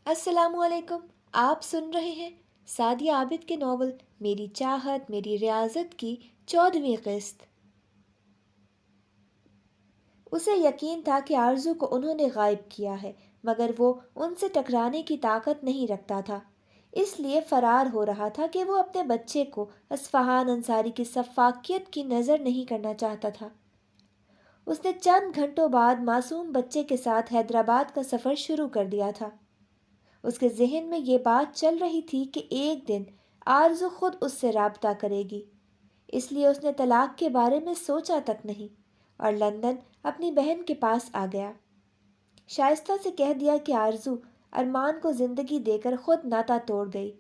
السلام علیکم۔ آپ سن رہے ہیں سعدیہ عابد کے ناول میری چاہت میری ریاضت کی 14ویں قسط۔ اسے یقین تھا کہ آرزو کو انہوں نے غائب کیا ہے، مگر وہ ان سے ٹکرانے کی طاقت نہیں رکھتا تھا، اس لیے فرار ہو رہا تھا کہ وہ اپنے بچے کو اصفہان انصاری کی سفاکیت کی نظر نہیں کرنا چاہتا تھا۔ اس نے چند گھنٹوں بعد معصوم بچے کے ساتھ حیدرآباد کا سفر شروع کر دیا تھا۔ اس کے ذہن میں یہ بات چل رہی تھی کہ ایک دن آرزو خود اس سے رابطہ کرے گی، اس لیے اس نے طلاق کے بارے میں سوچا تک نہیں اور لندن اپنی بہن کے پاس آ گیا۔ شائستہ سے کہہ دیا کہ آرزو ارمان کو زندگی دے کر خود ناتا توڑ گئی۔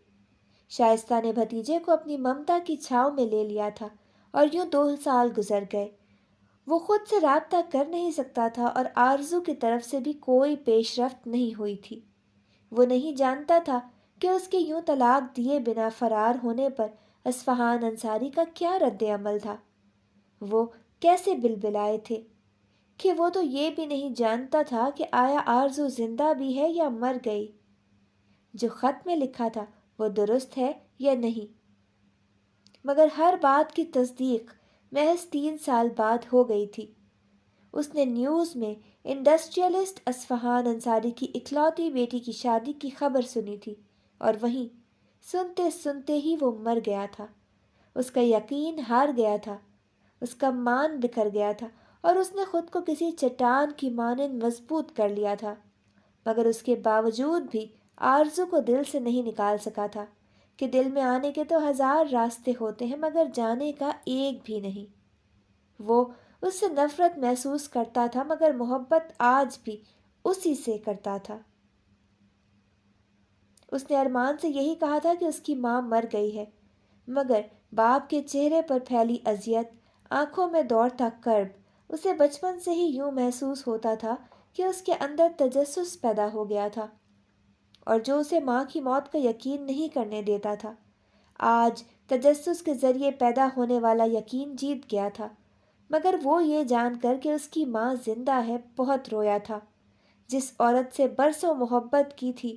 شائستہ نے بھتیجے کو اپنی ممتا کی چھاؤں میں لے لیا تھا اور یوں 2 سال گزر گئے۔ وہ خود سے رابطہ کر نہیں سکتا تھا اور آرزو کی طرف سے بھی کوئی پیش رفت نہیں ہوئی تھی۔ وہ نہیں جانتا تھا کہ اس کے یوں طلاق دیے بنا فرار ہونے پر اصفہان انصاری کا کیا رد عمل تھا۔ وہ کیسے بلبلائے تھے کہ وہ تو یہ بھی نہیں جانتا تھا کہ آیا آرزو زندہ بھی ہے یا مر گئی، جو خط میں لکھا تھا وہ درست ہے یا نہیں۔ مگر ہر بات کی تصدیق محض 3 سال بعد ہو گئی تھی۔ اس نے نیوز میں انڈسٹریلسٹ اصفہان انصاری کی اکلوتی بیٹی کی شادی کی خبر سنی تھی، اور وہیں سنتے سنتے ہی وہ مر گیا تھا۔ اس کا یقین ہار گیا تھا، اس کا مان بکھر گیا تھا اور اس نے خود کو کسی چٹان کی مانند مضبوط کر لیا تھا، مگر اس کے باوجود بھی آرزو کو دل سے نہیں نکال سکا تھا کہ دل میں آنے کے تو 1000 راستے ہوتے ہیں مگر جانے کا ایک بھی نہیں۔ وہ اس سے نفرت محسوس کرتا تھا مگر محبت آج بھی اسی سے کرتا تھا۔ اس نے ارمان سے یہی کہا تھا کہ اس کی ماں مر گئی ہے، مگر باپ کے چہرے پر پھیلی اذیت، آنکھوں میں دوڑتا کرب، اسے بچپن سے ہی یوں محسوس ہوتا تھا کہ اس کے اندر تجسس پیدا ہو گیا تھا، اور جو اسے ماں کی موت کا یقین نہیں کرنے دیتا تھا، آج تجسس کے ذریعے پیدا ہونے والا یقین جیت گیا تھا۔ مگر وہ یہ جان کر کہ اس کی ماں زندہ ہے بہت رویا تھا۔ جس عورت سے برسوں محبت کی تھی،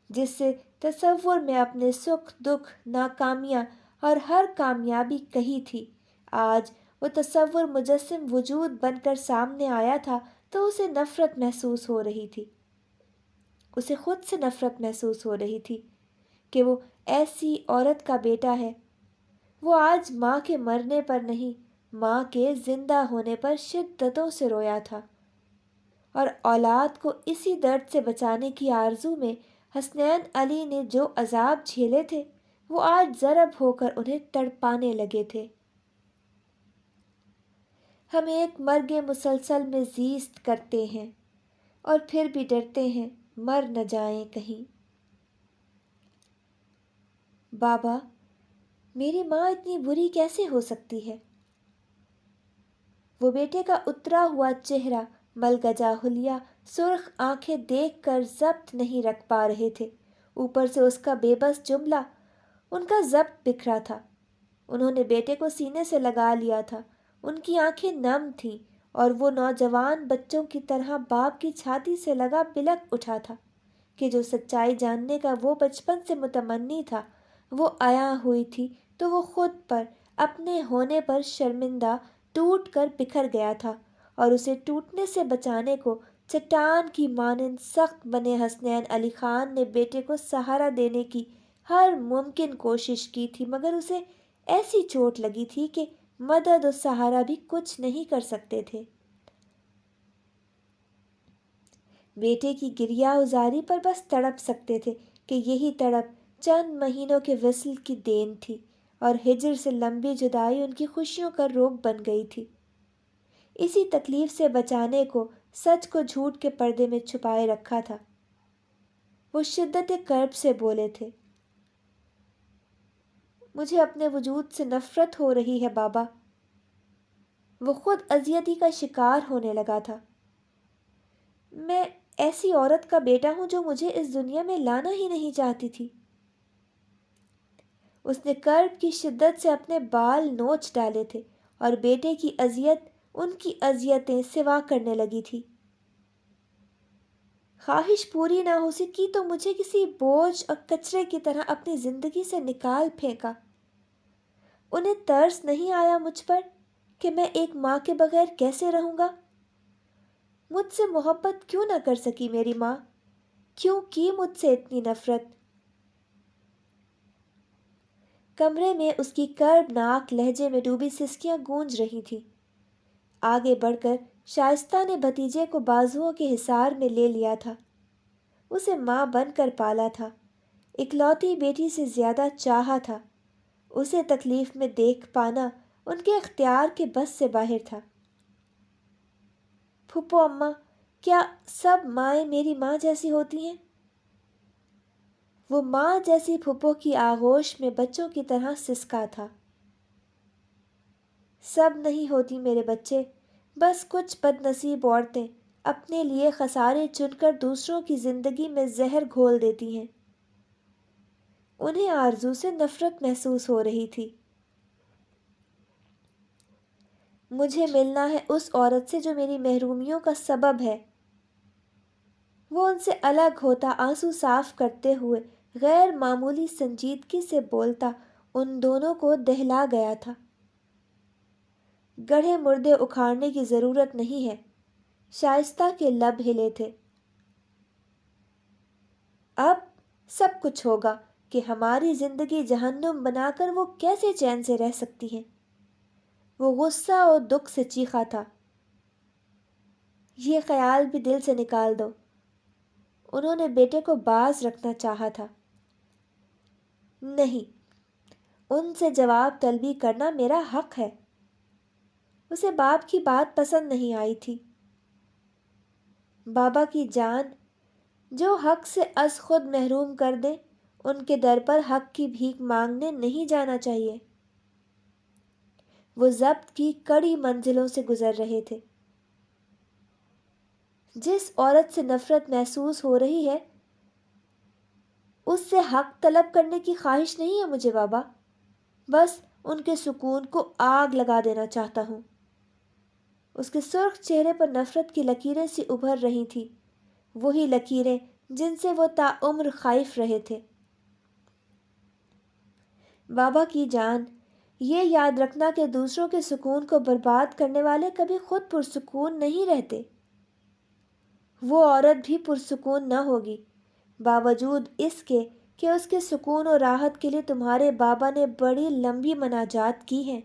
جس سے تصور میں اپنے سکھ دکھ ناکامیاں اور ہر کامیابی کہی تھی، آج وہ تصور مجسم وجود بن کر سامنے آیا تھا تو اسے نفرت محسوس ہو رہی تھی۔ اسے خود سے نفرت محسوس ہو رہی تھی کہ وہ ایسی عورت کا بیٹا ہے۔ وہ آج ماں کے مرنے پر نہیں، ماں کے زندہ ہونے پر شدتوں سے رویا تھا، اور اولاد کو اسی درد سے بچانے کی آرزو میں حسنین علی نے جو عذاب جھیلے تھے وہ آج ضرب ہو کر انہیں تڑپانے لگے تھے۔ ہم ایک مرگ مسلسل میں زیست کرتے ہیں اور پھر بھی ڈرتے ہیں مر نہ جائیں کہیں۔ بابا، میری ماں اتنی بری کیسے ہو سکتی ہے؟ وہ بیٹے کا اترا ہوا چہرہ، ملگجا حلیہ، سرخ آنکھیں دیکھ کر ضبط نہیں رکھ پا رہے تھے، اوپر سے اس کا بے بس جملہ، ان کا ضبط بکھرا تھا۔ انہوں نے بیٹے کو سینے سے لگا لیا تھا، ان کی آنکھیں نم تھیں اور وہ نوجوان بچوں کی طرح باپ کی چھاتی سے لگا بلک اٹھا تھا کہ جو سچائی جاننے کا وہ بچپن سے متمنی تھا وہ عیاں ہوئی تھی تو وہ خود پر، اپنے ہونے پر شرمندہ، ٹوٹ کر بکھر گیا تھا، اور اسے ٹوٹنے سے بچانے کو چٹان کی مانند سخت بنے حسنین علی خان نے بیٹے کو سہارا دینے کی ہر ممکن کوشش کی تھی، مگر اسے ایسی چوٹ لگی تھی کہ مدد و سہارا بھی کچھ نہیں کر سکتے تھے۔ بیٹے کی گریہ ازاری پر بس تڑپ سکتے تھے کہ یہی تڑپ چند مہینوں کے وصل کی دین تھی، اور ہجر سے لمبی جدائی ان کی خوشیوں کا روگ بن گئی تھی۔ اسی تکلیف سے بچانے کو سچ کو جھوٹ کے پردے میں چھپائے رکھا تھا۔ وہ شدت کرب سے بولے تھے، مجھے اپنے وجود سے نفرت ہو رہی ہے بابا۔ وہ خود اذیتی کا شکار ہونے لگا تھا۔ میں ایسی عورت کا بیٹا ہوں جو مجھے اس دنیا میں لانا ہی نہیں چاہتی تھی۔ اس نے کرب کی شدت سے اپنے بال نوچ ڈالے تھے اور بیٹے کی اذیت ان کی اذیتیں سوا کرنے لگی تھی۔ خواہش پوری نہ ہو سکی تو مجھے کسی بوجھ اور کچرے کی طرح اپنی زندگی سے نکال پھینکا۔ انہیں ترس نہیں آیا مجھ پر کہ میں ایک ماں کے بغیر کیسے رہوں گا؟ مجھ سے محبت کیوں نہ کر سکی میری ماں؟ کیوں کی مجھ سے اتنی نفرت؟ کمرے میں اس کی کربناک لہجے میں ڈوبی سسکیاں گونج رہی تھیں۔ آگے بڑھ کر شائستہ نے بھتیجے کو بازوؤں کے حصار میں لے لیا تھا۔ اسے ماں بن کر پالا تھا، اکلوتی بیٹی سے زیادہ چاہا تھا۔ اسے تکلیف میں دیکھ پانا ان کے اختیار کے بس سے باہر تھا۔ پھپھو اماں، کیا سب مائیں میری ماں جیسی ہوتی ہیں؟ وہ ماں جیسی پھپھو کی آغوش میں بچوں کی طرح سسکا تھا۔ سب نہیں ہوتی میرے بچے، بس کچھ بد نصیب عورتیں اپنے لیے خسارے چن کر دوسروں کی زندگی میں زہر گھول دیتی ہیں۔ انہیں آرزو سے نفرت محسوس ہو رہی تھی۔ مجھے ملنا ہے اس عورت سے جو میری محرومیوں کا سبب ہے۔ وہ ان سے الگ ہوتا آنسو صاف کرتے ہوئے غیر معمولی سنجیدگی سے بولتا ان دونوں کو دہلا گیا تھا۔ گڑھے مردے اکھاڑنے کی ضرورت نہیں ہے۔ شائستہ کے لب ہلے تھے۔ اب سب کچھ ہوگا کہ ہماری زندگی جہنم بنا کر وہ کیسے چین سے رہ سکتی ہیں۔ وہ غصہ اور دکھ سے چیخا تھا۔ یہ خیال بھی دل سے نکال دو۔ انہوں نے بیٹے کو باز رکھنا چاہا تھا۔ نہیں، ان سے جواب طلبی کرنا میرا حق ہے۔ اسے باپ کی بات پسند نہیں آئی تھی۔ بابا کی جان، جو حق سے از خود محروم کر دیں، ان کے در پر حق کی بھیک مانگنے نہیں جانا چاہیے۔ وہ ضبط کی کڑی منزلوں سے گزر رہے تھے۔ جس عورت سے نفرت محسوس ہو رہی ہے، اس سے حق طلب کرنے کی خواہش نہیں ہے مجھے بابا، بس ان کے سکون کو آگ لگا دینا چاہتا ہوں۔ اس کے سرخ چہرے پر نفرت کی لکیریں سی ابھر رہی تھیں، وہی لکیریں جن سے وہ تاعمر خائف رہے تھے۔ بابا کی جان، یہ یاد رکھنا کہ دوسروں کے سکون کو برباد کرنے والے کبھی خود پرسکون نہیں رہتے۔ وہ عورت بھی پرسکون نہ ہوگی، باوجود اس کے کہ اس کے سکون اور راحت کے لیے تمہارے بابا نے بڑی لمبی مناجات کی ہیں۔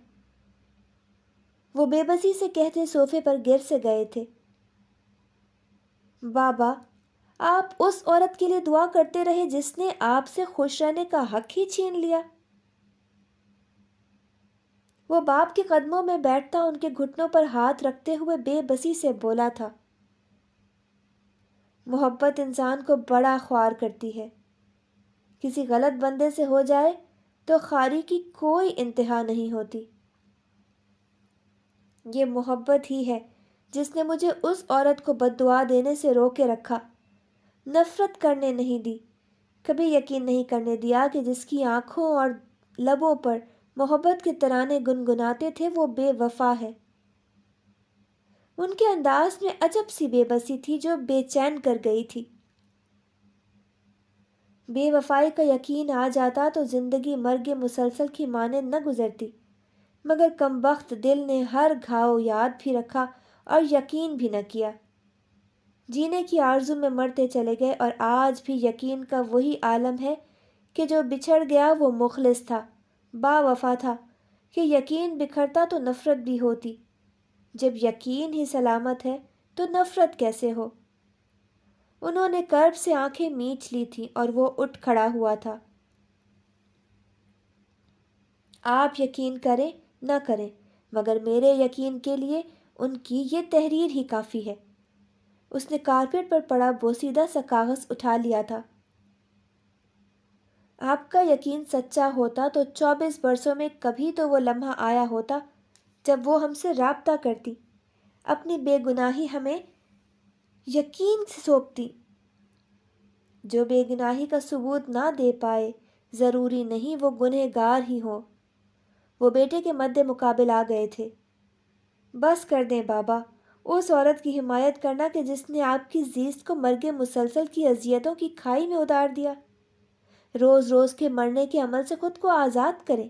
وہ بے بسی سے کہتے صوفے پر گر سے گئے تھے۔ بابا، آپ اس عورت کے لیے دعا کرتے رہے جس نے آپ سے خوش رہنے کا حق ہی چھین لیا۔ وہ باپ کے قدموں میں بیٹھتا ان کے گھٹنوں پر ہاتھ رکھتے ہوئے بے بسی سے بولا تھا۔ محبت انسان کو بڑا خوار کرتی ہے۔ کسی غلط بندے سے ہو جائے تو خواری کی کوئی انتہا نہیں ہوتی۔ یہ محبت ہی ہے جس نے مجھے اس عورت کو بد دعا دینے سے روکے رکھا، نفرت کرنے نہیں دی، کبھی یقین نہیں کرنے دیا کہ جس کی آنکھوں اور لبوں پر محبت کے ترانے گنگناتے تھے وہ بے وفا ہے۔ ان کے انداز میں عجب سی بے بسی تھی جو بے چین کر گئی تھی۔ بے وفائی کا یقین آ جاتا تو زندگی مرگ مسلسل کی مانند نہ گزرتی، مگر کمبخت دل نے ہر گھاؤ یاد بھی رکھا اور یقین بھی نہ کیا۔ جینے کی آرزو میں مرتے چلے گئے اور آج بھی یقین کا وہی عالم ہے کہ جو بچھڑ گیا وہ مخلص تھا، با وفا تھا، کہ یقین بکھرتا تو نفرت بھی ہوتی۔ جب یقین ہی سلامت ہے تو نفرت کیسے ہو؟ انہوں نے کرب سے آنکھیں میچ لی تھیں اور وہ اٹھ کھڑا ہوا تھا۔ آپ یقین کریں نہ کریں، مگر میرے یقین کے لیے ان کی یہ تحریر ہی کافی ہے۔ اس نے کارپیٹ پر پڑا بوسیدہ سا کاغذ اٹھا لیا تھا۔ آپ کا یقین سچا ہوتا تو 24 برسوں میں کبھی تو وہ لمحہ آیا ہوتا جب وہ ہم سے رابطہ کرتی، اپنی بے گناہی ہمیں یقین سے سونپتی۔ جو بے گناہی کا ثبوت نہ دے پائے، ضروری نہیں وہ گنہگار ہی ہو۔ وہ بیٹے کے مد مقابل آ گئے تھے۔ بس کر دیں بابا، اس عورت کی حمایت کرنا کہ جس نے آپ کی زیست کو مرگ مسلسل کی اذیتوں کی کھائی میں اتار دیا۔ روز روز کے مرنے کے عمل سے خود کو آزاد کریں۔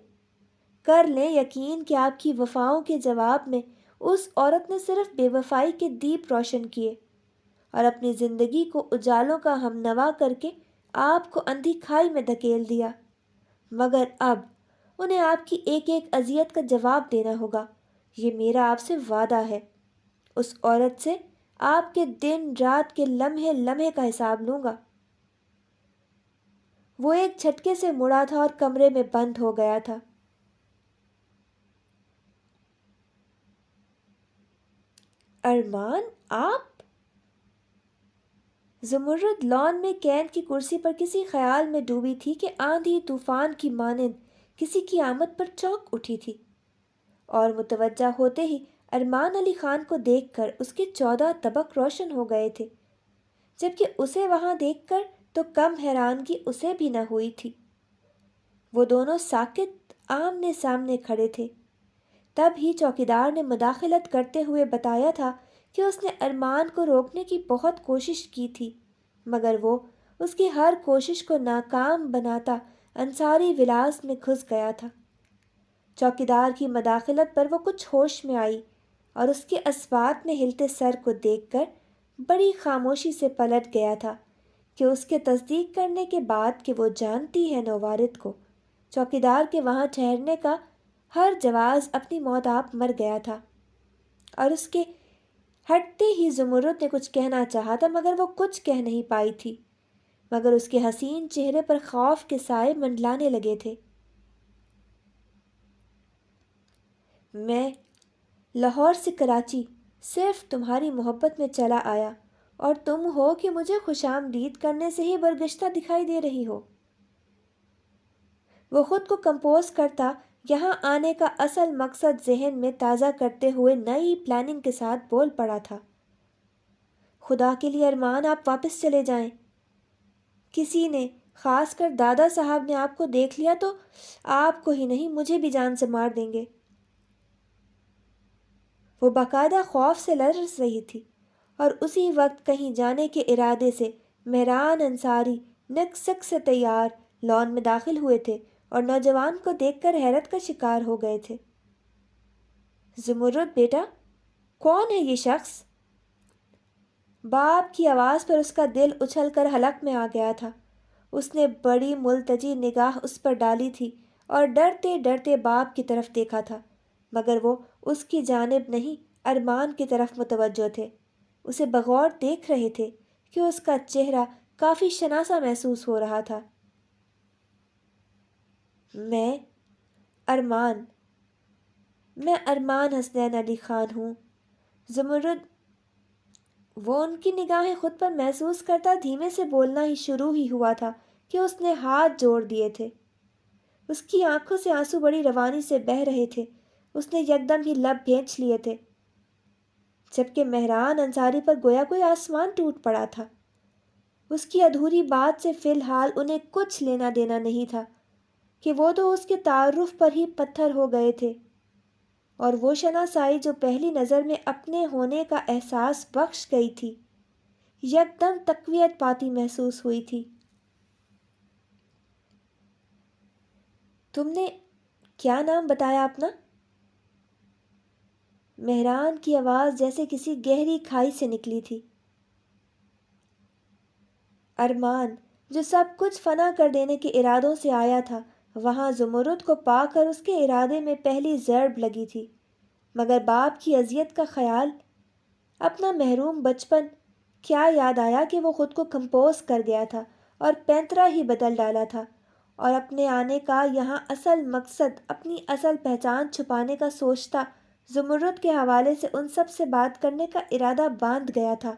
کر لیں یقین کہ آپ کی وفاؤں کے جواب میں اس عورت نے صرف بے وفائی کے دیپ روشن کیے اور اپنی زندگی کو اجالوں کا ہمنوا کر کے آپ کو اندھی کھائی میں دھکیل دیا، مگر اب انہیں آپ کی ایک ایک اذیت کا جواب دینا ہوگا۔ یہ میرا آپ سے وعدہ ہے۔ اس عورت سے آپ کے دن رات کے لمحے لمحے کا حساب لوں گا۔ وہ ایک جھٹکے سے مڑا تھا اور کمرے میں بند ہو گیا تھا۔ ارمان، آپ؟ زمرد لان میں کین کی کرسی پر کسی خیال میں ڈوبی تھی کہ آندھی طوفان کی مانند کسی کی آمد پر چونک اٹھی تھی، اور متوجہ ہوتے ہی ارمان علی خان کو دیکھ کر اس کے 14 طبق روشن ہو گئے تھے، جبکہ اسے وہاں دیکھ کر تو کم حیرانگی اسے بھی نہ ہوئی تھی۔ وہ دونوں ساکت آمنے سامنے کھڑے تھے۔ تب ہی چوکیدار نے مداخلت کرتے ہوئے بتایا تھا کہ اس نے ارمان کو روکنے کی بہت کوشش کی تھی، مگر وہ اس کی ہر کوشش کو ناکام بناتا انصاری ولاس میں گھس گیا تھا۔ چوکیدار کی مداخلت پر وہ کچھ ہوش میں آئی اور اس کے اسوات میں ہلتے سر کو دیکھ کر بڑی خاموشی سے پلٹ گیا تھا کہ اس کے تصدیق کرنے کے بعد کہ وہ جانتی ہے نوارد کو، چوکیدار کے وہاں ٹھہرنے کا ہر جواز اپنی موت آپ مر گیا تھا، اور اس کے ہٹتے ہی زمرد نے کچھ کہنا چاہا تھا مگر وہ کچھ کہہ نہیں پائی تھی، مگر اس کے حسین چہرے پر خوف کے سائے منڈلانے لگے تھے۔ میں لاہور سے کراچی صرف تمہاری محبت میں چلا آیا اور تم ہو کہ مجھے خوش آمدید کرنے سے ہی برگشتہ دکھائی دے رہی ہو۔ وہ خود کو کمپوز کرتا یہاں آنے کا اصل مقصد ذہن میں تازہ کرتے ہوئے نئی پلاننگ کے ساتھ بول پڑا تھا۔ خدا کے لیے ارمان، آپ واپس چلے جائیں۔ کسی نے، خاص کر دادا صاحب نے آپ کو دیکھ لیا تو آپ کو ہی نہیں مجھے بھی جان سے مار دیں گے۔ وہ باقاعدہ خوف سے لرز رہی تھی، اور اسی وقت کہیں جانے کے ارادے سے مہران انصاری نک سے تیار لان میں داخل ہوئے تھے اور نوجوان کو دیکھ کر حیرت کا شکار ہو گئے تھے۔ زمرد بیٹا، کون ہے یہ شخص؟ باپ کی آواز پر اس کا دل اچھل کر حلق میں آ گیا تھا۔ اس نے بڑی ملتجی نگاہ اس پر ڈالی تھی اور ڈرتے ڈرتے باپ کی طرف دیکھا تھا، مگر وہ اس کی جانب نہیں ارمان کی طرف متوجہ تھے، اسے بغور دیکھ رہے تھے کہ اس کا چہرہ کافی شناسا محسوس ہو رہا تھا۔ میں ارمان حسنین علی خان ہوں۔ زمرد، وہ ان کی نگاہیں خود پر محسوس کرتا دھیمے سے بولنا ہی شروع ہی ہوا تھا کہ اس نے ہاتھ جوڑ دیے تھے۔ اس کی آنکھوں سے آنسو بڑی روانی سے بہہ رہے تھے۔ اس نے یکدم ہی لب بھینچ لیے تھے، جبکہ مہران انصاری پر گویا کوئی آسمان ٹوٹ پڑا تھا۔ اس کی ادھوری بات سے فی الحال انہیں کچھ لینا دینا نہیں تھا کہ وہ تو اس کے تعارف پر ہی پتھر ہو گئے تھے، اور وہ شناسائی جو پہلی نظر میں اپنے ہونے کا احساس بخش گئی تھی، یکدم تقویت پاتی محسوس ہوئی تھی۔ تم نے کیا نام بتایا اپنا؟ مہران کی آواز جیسے کسی گہری کھائی سے نکلی تھی۔ ارمان، جو سب کچھ فنا کر دینے کے ارادوں سے آیا تھا، وہاں زمرد کو پا کر اس کے ارادے میں پہلی ضرب لگی تھی، مگر باپ کی اذیت کا خیال، اپنا محروم بچپن، کیا یاد آیا کہ وہ خود کو کمپوز کر گیا تھا اور پینترا ہی بدل ڈالا تھا، اور اپنے آنے کا یہاں اصل مقصد، اپنی اصل پہچان چھپانے کا سوچتا زمرد کے حوالے سے ان سب سے بات کرنے کا ارادہ باندھ گیا تھا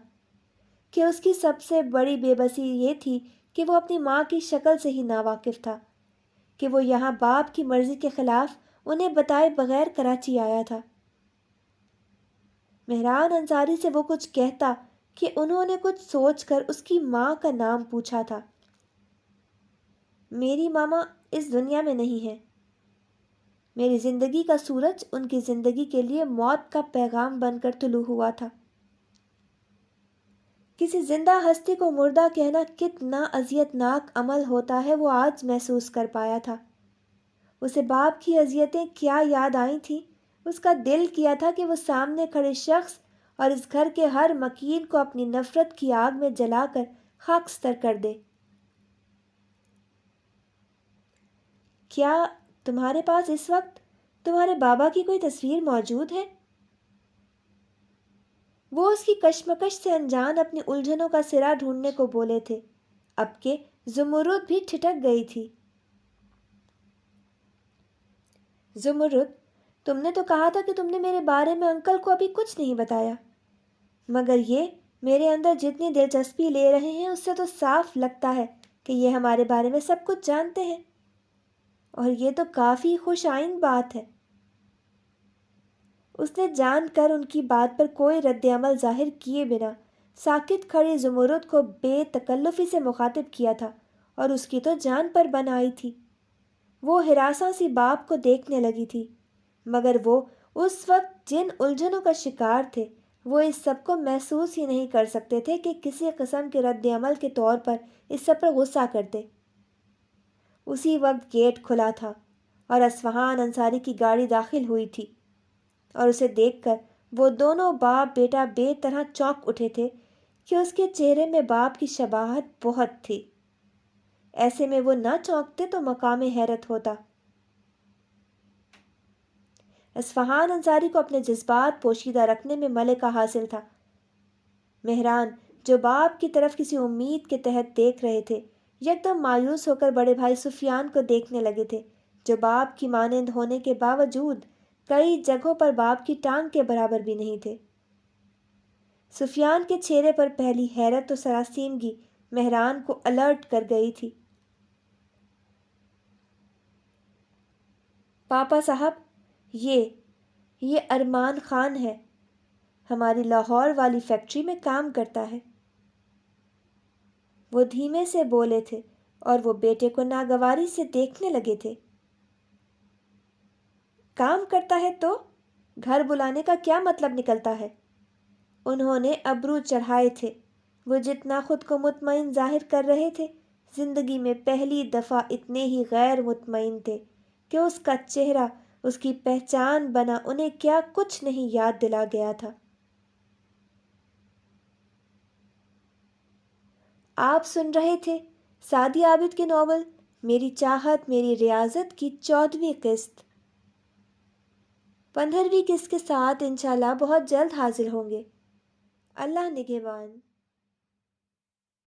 کہ اس کی سب سے بڑی بے بسی یہ تھی کہ وہ اپنی ماں کی شکل سے ہی ناواقف تھا، کہ وہ یہاں باپ کی مرضی کے خلاف انہیں بتائے بغیر کراچی آیا تھا۔ مہران انصاری سے وہ کچھ کہتا کہ انہوں نے کچھ سوچ کر اس کی ماں کا نام پوچھا تھا۔ میری ماما اس دنیا میں نہیں ہے۔ میری زندگی کا سورج ان کی زندگی کے لیے موت کا پیغام بن کر طلوع ہوا تھا۔ کسی زندہ ہستی کو مردہ کہنا کتنا اذیت ناک عمل ہوتا ہے وہ آج محسوس کر پایا تھا۔ اسے باپ کی اذیتیں کیا یاد آئی تھیں۔ اس کا دل کیا تھا کہ وہ سامنے کھڑے شخص اور اس گھر کے ہر مکین کو اپنی نفرت کی آگ میں جلا کر خاکستر کر دے۔ کیا تمہارے پاس اس وقت تمہارے بابا کی کوئی تصویر موجود ہے؟ وہ اس کی کشمکش سے انجان اپنی الجھنوں کا سرا ڈھونڈنے کو بولے تھے، اب کہ زمرد بھی ٹھٹک گئی تھی۔ زمرد، تم نے تو کہا تھا کہ تم نے میرے بارے میں انکل کو ابھی کچھ نہیں بتایا، مگر یہ میرے اندر جتنی دلچسپی لے رہے ہیں اس سے تو صاف لگتا ہے کہ یہ ہمارے بارے میں سب کچھ جانتے ہیں، اور یہ تو کافی خوش آئند بات ہے۔ اس نے جان کر ان کی بات پر کوئی رد عمل ظاہر کیے بنا ساکت کھڑی زمرد کو بے تکلفی سے مخاطب کیا تھا، اور اس کی تو جان پر بن آئی تھی۔ وہ ہراساں سی باپ کو دیکھنے لگی تھی، مگر وہ اس وقت جن الجھنوں کا شکار تھے وہ اس سب کو محسوس ہی نہیں کر سکتے تھے کہ کسی قسم کے رد عمل کے طور پر اس سب پر غصہ کرتے۔ اسی وقت گیٹ کھلا تھا اور اصفہان انصاری کی گاڑی داخل ہوئی تھی، اور اسے دیکھ کر وہ دونوں باپ بیٹا بے طرح چونک اٹھے تھے کہ اس کے چہرے میں باپ کی شباہت بہت تھی۔ ایسے میں وہ نہ چونکتے تو مقام حیرت ہوتا۔ اصفہان انصاری کو اپنے جذبات پوشیدہ رکھنے میں ملکہ حاصل تھا۔ مہران، جو باپ کی طرف کسی امید کے تحت دیکھ رہے تھے، یکدم مایوس ہو کر بڑے بھائی سفیان کو دیکھنے لگے تھے، جو باپ کی مانند ہونے کے باوجود کئی جگہوں پر باپ کی ٹانگ کے برابر بھی نہیں تھے۔ سفیان کے چہرے پر پہلی حیرت و سراسیمگی مہران کو الرٹ کر گئی تھی۔ پاپا صاحب، یہ ارمان خان ہے، ہماری لاہور والی فیکٹری میں کام کرتا ہے۔ وہ دھیمے سے بولے تھے اور وہ بیٹے کو ناگواری سے دیکھنے لگے تھے۔ کام کرتا ہے تو گھر بلانے کا کیا مطلب نکلتا ہے؟ انہوں نے ابرو چڑھائے تھے۔ وہ جتنا خود کو مطمئن ظاہر کر رہے تھے، زندگی میں پہلی دفعہ اتنے ہی غیر مطمئن تھے کہ اس کا چہرہ اس کی پہچان بنا انہیں کیا کچھ نہیں یاد دلا گیا تھا۔ آپ سن رہے تھے سعدی عابد کے ناول میری چاہت میری ریاضت کی 14ویں قسط۔ 15ویں قسط کے ساتھ انشاءاللہ بہت جلد حاضر ہوں گے۔ اللہ نگہبان۔